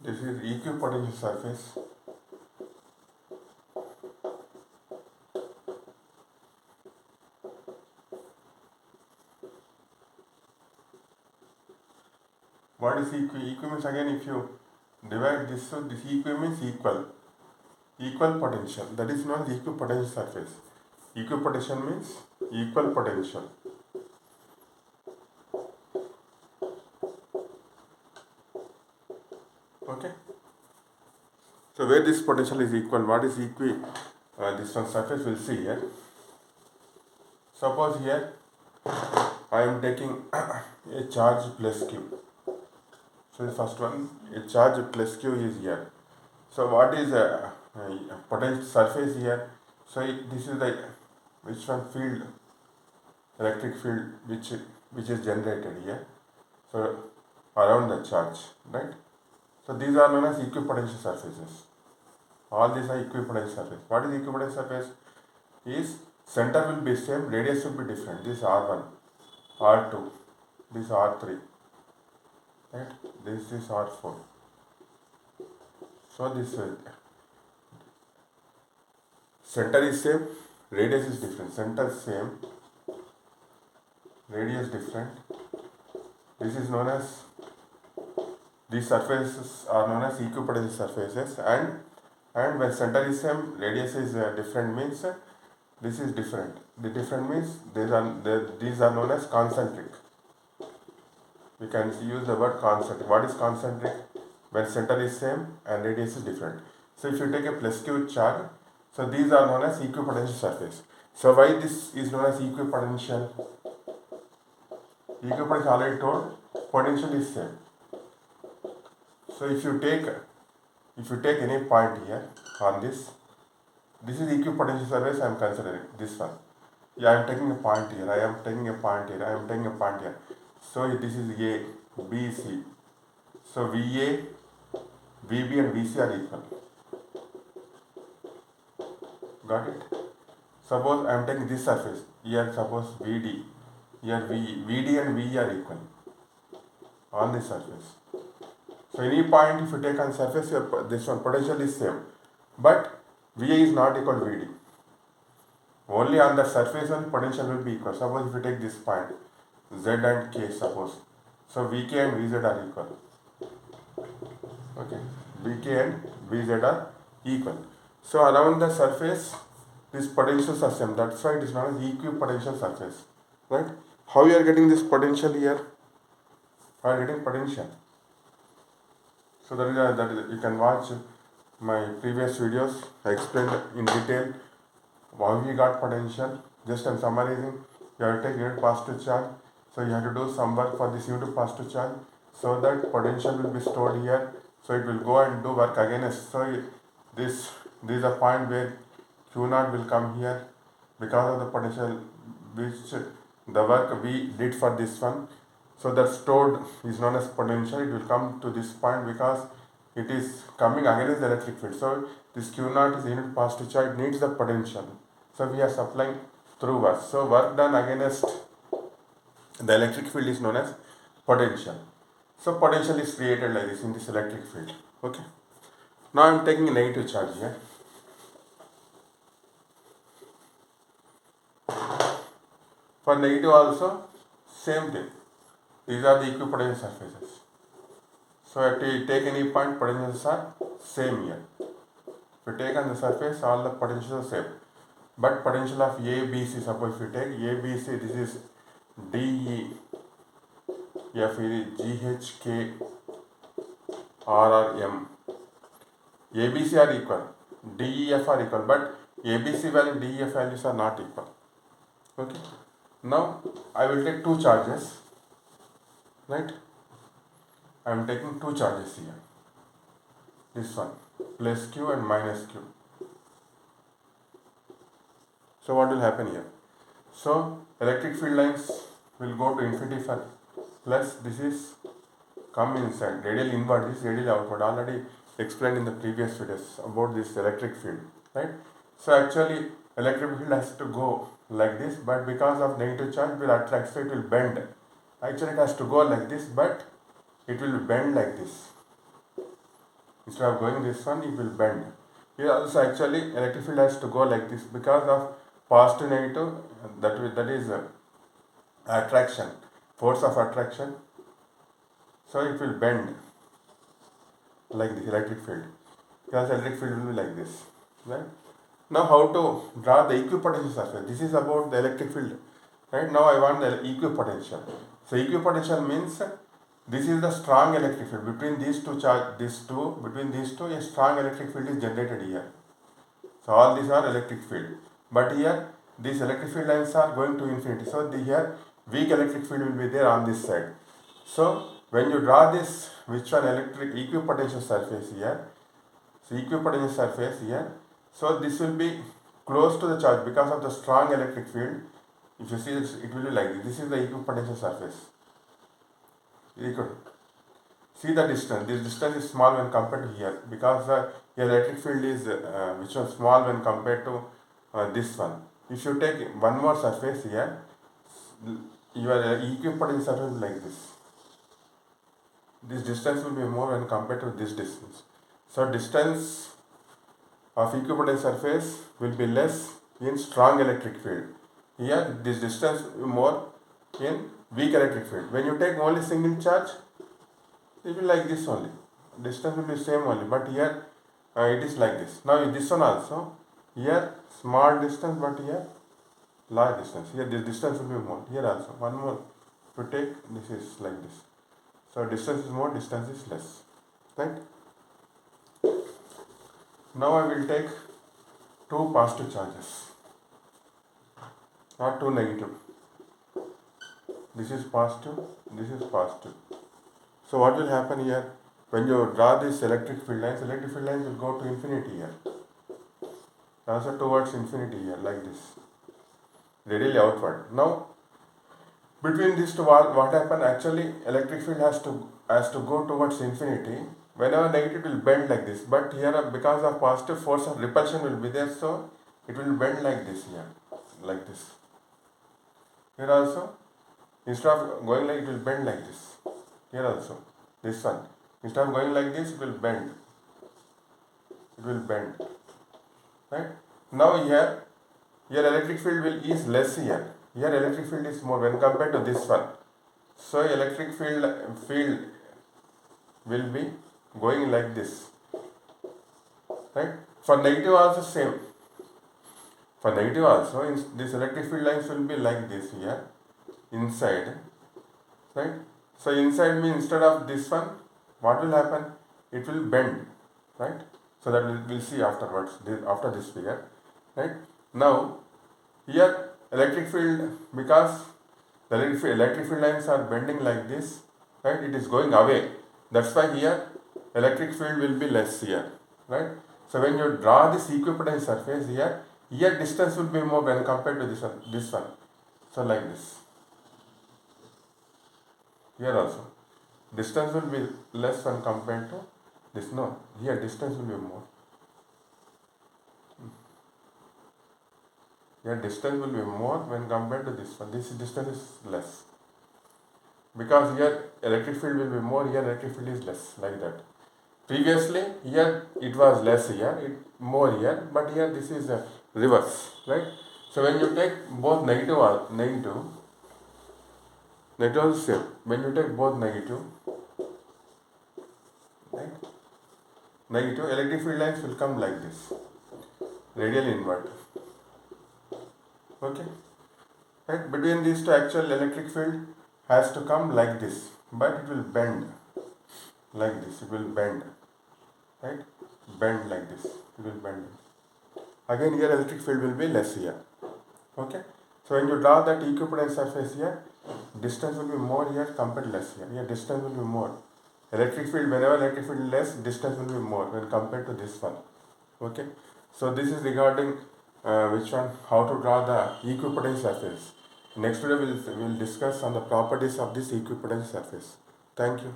This is equipotential surface. What is equi means? Again, if you divide this, so this equi means equal potential. That is known as equipotential surface. Equipotential means equal potential. Okay. So where this potential is equal, what is this one surface we'll see here. Suppose here I am taking a charge plus q. So the first one, a charge plus q is here. So what is a potential surface here? So this is the which one field, electric field which is generated here. So around the charge, right? So these are known as equipotential surfaces. All these are equipotential surface. What is equipotential surface? Is center will be same, radius will be different. This R1, R2, this R3, right? This is R4. So this center is same, radius is different. Center same, radius different. This is known as, these surfaces are known as equipotential surfaces, and when center is same, radius is different means this is different. The different means these are known as concentric. We can use the word concentric. What is concentric? When center is same and radius is different. So if you take a plus q charge, so these are known as equipotential surface. So why this is known as equipotential? Equipotential already told, potential is same. So if you take any point here on this is equipotential surface I am considering, this one. Yeah, I am taking a point here, I am taking a point here, I am taking a point here. So this is A, B, C. So VA, VB and VC are equal. Got it? Suppose I am taking this surface. Here suppose VD. Here VD and VE are equal on this surface. So any point if you take on surface, this one potential is same. But VA is not equal to VD. Only on the surface one potential will be equal. Suppose if you take this point, Z and K suppose. So VK and VZ are equal. Okay. VK and VZ are equal. So around the surface, these potentials are same. That's why it is known as equipotential surface. Right? How you are getting this potential here? How are you getting potential? So that is you can watch my previous videos. I explained in detail how we got potential. Just I'm summarizing. You have to take unit positive charge. So you have to do some work for this unit positive charge so that potential will be stored here. So it will go and do work against. So this is a point where Q0 will come here because of the potential which the work we did for this one. So that stored is known as potential. It will come to this point because it is coming against the electric field. So this Q0 is unit positive charge, it needs the potential. So we are supplying through work. So work done against the electric field is known as potential. So potential is created like this in this electric field. Okay. Now I am taking a negative charge here. For negative also, same thing. These are the equipotential surfaces. So if you take any point, potentials are same here. If you take on the surface, all the potentials are same. But potential of A, B, C, suppose if you take A, B, C, this is D, E, F, G, H, K, R, M. A, B, C are equal. D, E, F are equal. But A, B, C value, D, E, F values are not equal. Okay. Now I will take two charges. Right? I am taking two charges here. This one, plus Q and minus Q. So what will happen here? So electric field lines will go to infinity for plus this is come inside. Radial inward, this radial outward. Already explained in the previous videos about this electric field. Right? So actually electric field has to go like this, but because of negative charge will attract, so it will bend. Actually it has to go like this, but it will bend like this. Instead of going this one, it will bend. Here also actually electric field has to go like this because of positive negative, that is attraction, force of attraction. So it will bend like this electric field. Because electric field will be like this. Right? Now how to draw the equipotential surface? This is about the electric field. Right? Now I want the equipotential. So equipotential means this is the strong electric field. Between these two a strong electric field is generated here. So all these are electric field. But here these electric field lines are going to infinity. So here weak electric field will be there on this side. So when you draw this, which one electric equipotential surface here, so equipotential surface here, so this will be close to the charge because of the strong electric field. If you see this, it will be like this. This is the equipotential surface. See the distance. This distance is small when compared to here because the electric field is which was small when compared to this one. If you take one more surface here, your equipotential surface is like this. This distance will be more when compared to this distance. So distance of equipotential surface will be less in strong electric field. Here this distance will be more in weak electric field. When you take only single charge, it will be like this only. Distance will be same only, but here it is like this. Now this one also, here small distance, but here large distance. Here this distance will be more. Here also one more to take, this is like this. So distance is more, distance is less. Right? Now I will take two positive charges or two negative. This is positive, this is positive. So what will happen here? When you draw this electric field lines will go to infinity here. Also towards infinity here, like this. Radially outward. Now, between these two, what happen? Actually, electric field has to go towards infinity. Whenever negative will bend like this, but here because of positive force of repulsion will be there, so it will bend like this here, like this. Here also, instead of going like it will bend like this. Here also, this one. Instead of going like this, it will bend. It will bend. Right? Now here electric field is less here. Here electric field is more when compared to this one. So electric field will be going like this. Right? For negative also same. For negative also, this electric field lines will be like this here, inside. Right? So inside means instead of this one, what will happen? It will bend. Right? So that we'll see afterwards, after this figure. Right? Now, here electric field, because the electric field lines are bending like this, right? It is going away. That's why here electric field will be less here. Right? So when you draw this equipotential surface here distance will be more when compared to this one. So like this. Here also. Distance will be less when compared to this. No, here distance will be more. Here distance will be more when compared to this one. This distance is less. Because here electric field will be more, here electric field is less, like that. Previously, here it was less here, more here, but here this is a reverse, right? So when you take both negative is same. When you take both negative, right? Negative, electric field lines will come like this, radial inward. Okay, right? Between these two, actual electric field has to come like this, but it will bend like this. It will bend, right? Bend like this. It will bend. Again, here electric field will be less here. Okay. So when you draw that equipotential surface here, distance will be more here compared to less here. Here distance will be more. Electric field, whenever electric field is less, distance will be more when compared to this one. Okay. So this is regarding which one, how to draw the equipotential surface. Next video we'll discuss on the properties of this equipotential surface. Thank you.